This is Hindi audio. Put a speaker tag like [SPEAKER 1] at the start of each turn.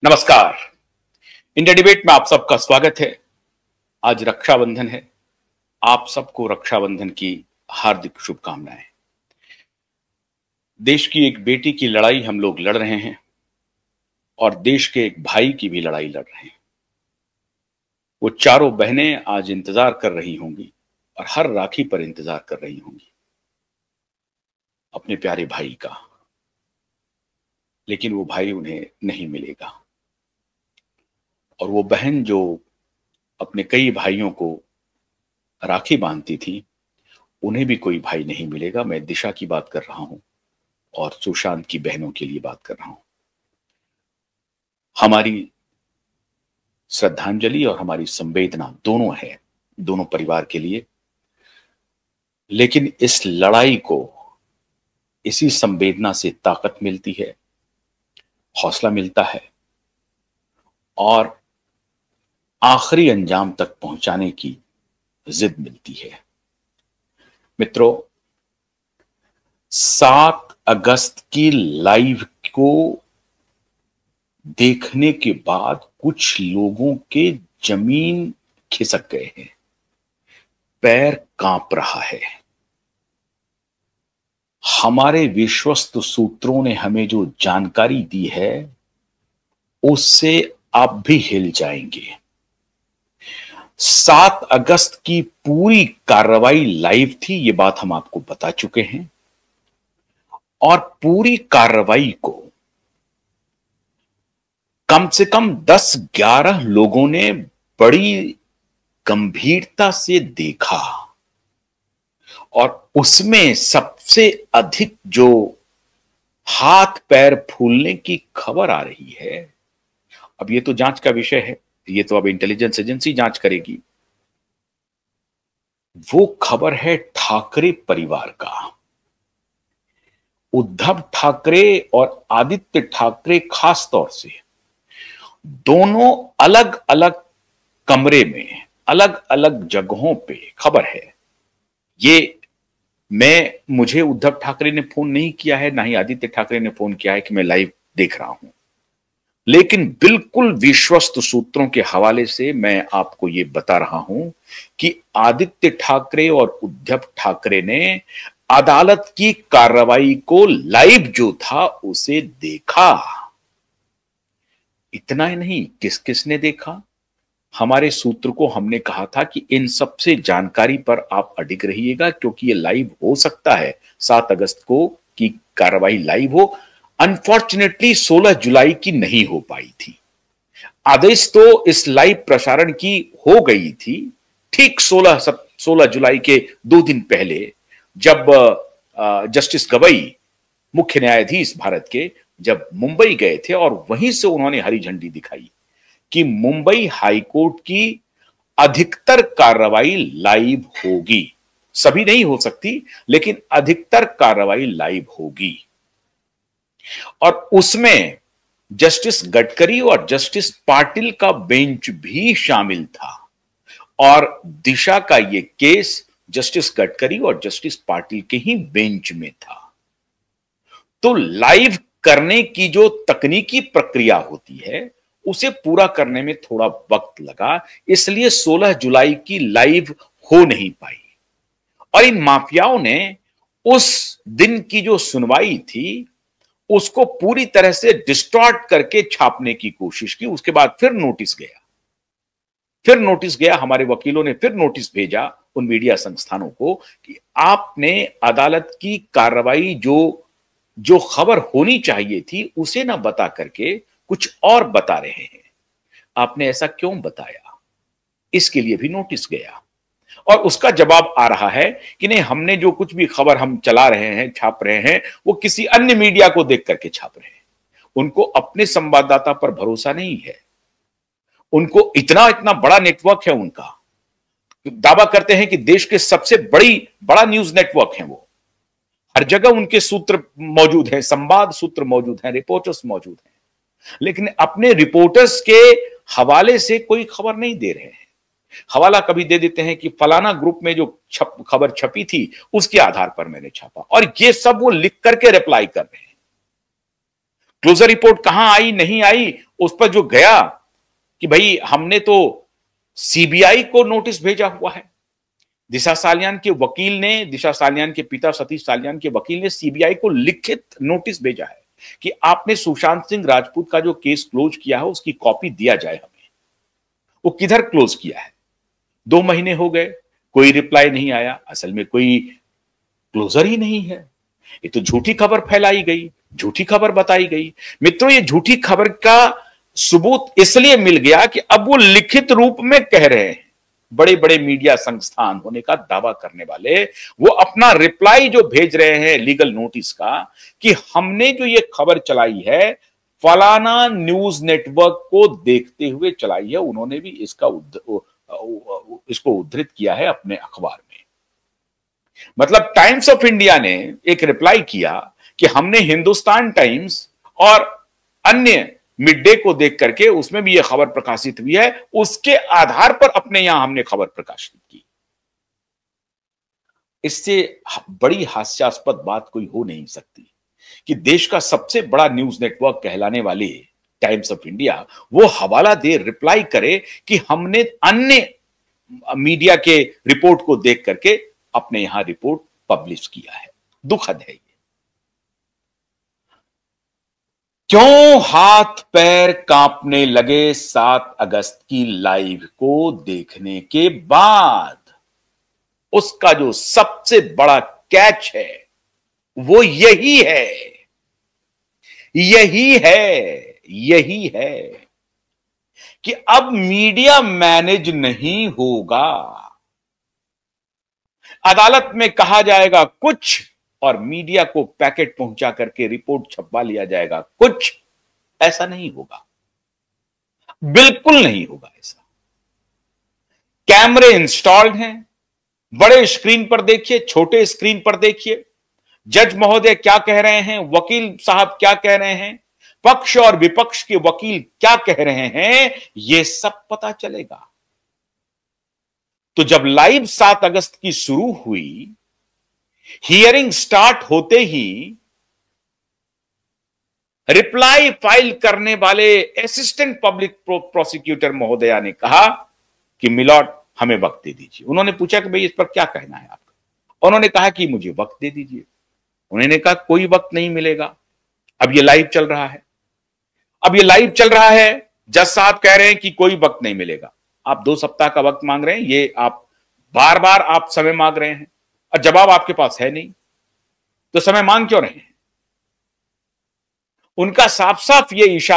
[SPEAKER 1] नमस्कार। इंडिया डिबेट में आप सबका स्वागत है। आज रक्षाबंधन है। आप सबको रक्षाबंधन की हार्दिक शुभकामनाएं। देश की एक बेटी की लड़ाई हम लोग लड़ रहे हैं और देश के एक भाई की भी लड़ाई लड़ रहे हैं। वो चारों बहनें आज इंतजार कर रही होंगी और हर राखी पर इंतजार कर रही होंगी अपने प्यारे भाई का, लेकिन वो भाई उन्हें नहीं मिलेगा। और वो बहन जो अपने कई भाइयों को राखी बांधती थी, उन्हें भी कोई भाई नहीं मिलेगा। मैं दिशा की बात कर रहा हूं और सुशांत की बहनों के लिए बात कर रहा हूं। हमारी श्रद्धांजलि और हमारी संवेदना दोनों है, दोनों परिवार के लिए। लेकिन इस लड़ाई को इसी संवेदना से ताकत मिलती है, हौसला मिलता है और आखिरी अंजाम तक पहुंचाने की जिद मिलती है। मित्रों, 7 अगस्त की लाइव को देखने के बाद कुछ लोगों के जमीन खिसक गए हैं, पैर कांप रहा है। हमारे विश्वस्त सूत्रों ने हमें जो जानकारी दी है उससे आप भी हिल जाएंगे। 7 अगस्त की पूरी कार्रवाई लाइव थी, ये बात हम आपको बता चुके हैं। और पूरी कार्रवाई को कम से कम 10-11 लोगों ने बड़ी गंभीरता से देखा और उसमें सबसे अधिक जो हाथ पैर फूलने की खबर आ रही है, अब ये तो जांच का विषय है, ये तो अब इंटेलिजेंस एजेंसी जांच करेगी। वो खबर है ठाकरे परिवार का। उद्धव ठाकरे और आदित्य ठाकरे खास तौर से दोनों अलग अलग कमरे में, अलग अलग जगहों पे खबर है। ये मुझे उद्धव ठाकरे ने फोन नहीं किया है, ना ही आदित्य ठाकरे ने फोन किया है कि मैं लाइव देख रहा हूं, लेकिन बिल्कुल विश्वस्त सूत्रों के हवाले से मैं आपको यह बता रहा हूं कि आदित्य ठाकरे और उद्धव ठाकरे ने अदालत की कार्रवाई को लाइव जो था उसे देखा। इतना ही नहीं, किस किसने देखा? हमारे सूत्र को हमने कहा था कि इन सब से जानकारी पर आप अडिग रहिएगा, क्योंकि ये लाइव हो सकता है 7 अगस्त को की कार्रवाई लाइव हो। अनफॉर्चुनेटली 16 जुलाई की नहीं हो पाई थी। आदेश तो इस लाइव प्रसारण की हो गई थी ठीक 16 जुलाई के 2 दिन पहले, जब जस्टिस गवई, मुख्य न्यायाधीश भारत के, जब मुंबई गए थे और वहीं से उन्होंने हरी झंडी दिखाई कि मुंबई हाईकोर्ट की अधिकतर कार्रवाई लाइव होगी। सभी नहीं हो सकती, लेकिन अधिकतर कार्रवाई लाइव होगी। और उसमें जस्टिस गडकरी और जस्टिस पाटिल का बेंच भी शामिल था। और दिशा का यह केस जस्टिस गडकरी और जस्टिस पाटिल के ही बेंच में था। तो लाइव करने की जो तकनीकी प्रक्रिया होती है उसे पूरा करने में थोड़ा वक्त लगा, इसलिए 16 जुलाई की लाइव हो नहीं पाई। और इन माफियाओं ने उस दिन की जो सुनवाई थी उसको पूरी तरह से डिस्टॉर्ट करके छापने की कोशिश की। उसके बाद फिर नोटिस गया, हमारे वकीलों ने फिर नोटिस भेजा उन मीडिया संस्थानों को कि आपने अदालत की कार्रवाई जो खबर होनी चाहिए थी उसे ना बता करके कुछ और बता रहे हैं। आपने ऐसा क्यों बताया? इसके लिए भी नोटिस गया और उसका जवाब आ रहा है कि नहीं, हमने जो कुछ भी खबर हम चला रहे हैं, छाप रहे हैं, वो किसी अन्य मीडिया को देख करके छाप रहे हैं। उनको अपने संवाददाता पर भरोसा नहीं है। उनको इतना बड़ा नेटवर्क है, उनका दावा करते हैं कि देश के सबसे बड़ा न्यूज नेटवर्क है वो। हर जगह उनके सूत्र मौजूद हैं, संवाद सूत्र मौजूद हैं, रिपोर्टर्स मौजूद हैं, लेकिन अपने रिपोर्टर्स के हवाले से कोई खबर नहीं दे रहे हैं। हवाला कभी दे देते हैं कि फलाना ग्रुप में जो खबर छपी थी उसके आधार पर मैंने छापा, और ये सब वो लिख करके रिप्लाई कर रहे हैं। क्लोजर रिपोर्ट कहां आई नहीं आई उस पर जो गया कि भाई हमने तो सीबीआई को नोटिस भेजा हुआ है। दिशा सालियान के वकील ने, दिशा सालियान के पिता सतीश सालियान के वकील ने सीबीआई को लिखित नोटिस भेजा है कि आपने सुशांत सिंह राजपूत का जो केस क्लोज किया है उसकी कॉपी दिया जाए हमें। वो किधर क्लोज किया है? 2 महीने हो गए, कोई रिप्लाई नहीं आया। असल में कोई क्लोजर ही नहीं है। ये तो झूठी खबर फैलाई गई, झूठी खबर बताई गई। मित्रों, ये झूठी खबर का सबूत इसलिए मिल गया कि अब वो लिखित रूप में कह रहे हैं। बड़े बड़े मीडिया संस्थान होने का दावा करने वाले वो अपना रिप्लाई जो भेज रहे हैं लीगल नोटिस का कि हमने जो ये खबर चलाई है फलाना न्यूज नेटवर्क को देखते हुए चलाई है। उन्होंने भी इसको उद्धृत किया है अपने अखबार में। मतलब टाइम्स ऑफ इंडिया ने एक रिप्लाई किया कि हमने हिंदुस्तान टाइम्स और अन्य मिड डे को देख करके उसमें भी यह खबर प्रकाशित हुई है, उसके आधार पर अपने यहां हमने खबर प्रकाशित की। इससे बड़ी हास्यास्पद बात कोई हो नहीं सकती कि देश का सबसे बड़ा न्यूज नेटवर्क कहलाने वाले टाइम्स ऑफ इंडिया वो हवाला दे, रिप्लाई करे कि हमने अन्य मीडिया के रिपोर्ट को देख करके अपने यहां रिपोर्ट पब्लिश किया है। दुखद है ये। क्यों हाथ पैर कांपने लगे 7 अगस्त की लाइव को देखने के बाद? उसका जो सबसे बड़ा कैच है वो यही है, यही है कि अब मीडिया मैनेज नहीं होगा। अदालत में कहा जाएगा कुछ और मीडिया को पैकेट पहुंचा करके रिपोर्ट छपवा लिया जाएगा कुछ। ऐसा नहीं होगा, बिल्कुल नहीं होगा ऐसा। कैमरे इंस्टॉल्ड हैं, बड़े स्क्रीन पर देखिए, छोटे स्क्रीन पर देखिए, जज महोदय क्या कह रहे हैं, वकील साहब क्या कह रहे हैं, पक्ष और विपक्ष के वकील क्या कह रहे हैं, यह सब पता चलेगा। तो जब लाइव 7 अगस्त की शुरू हुई, हियरिंग स्टार्ट होते ही रिप्लाई फाइल करने वाले असिस्टेंट पब्लिक प्रोसिक्यूटर महोदया ने कहा कि मिलॉर्ड हमें वक्त दे दीजिए। उन्होंने पूछा कि भाई इस पर क्या कहना है आपका? उन्होंने कहा कि मुझे वक्त दे दीजिए। उन्होंने कहा कोई वक्त नहीं मिलेगा, अब ये लाइव चल रहा है, अब ये लाइव चल रहा है, जज साहब कह रहे हैं कि कोई वक्त नहीं मिलेगा। आप 2 सप्ताह का वक्त मांग रहे हैं, ये आप बार बार आप समय मांग रहे हैं और जवाब आपके पास है नहीं, तो समय मांग क्यों रहे हैं? उनका साफ साफ ये इशारा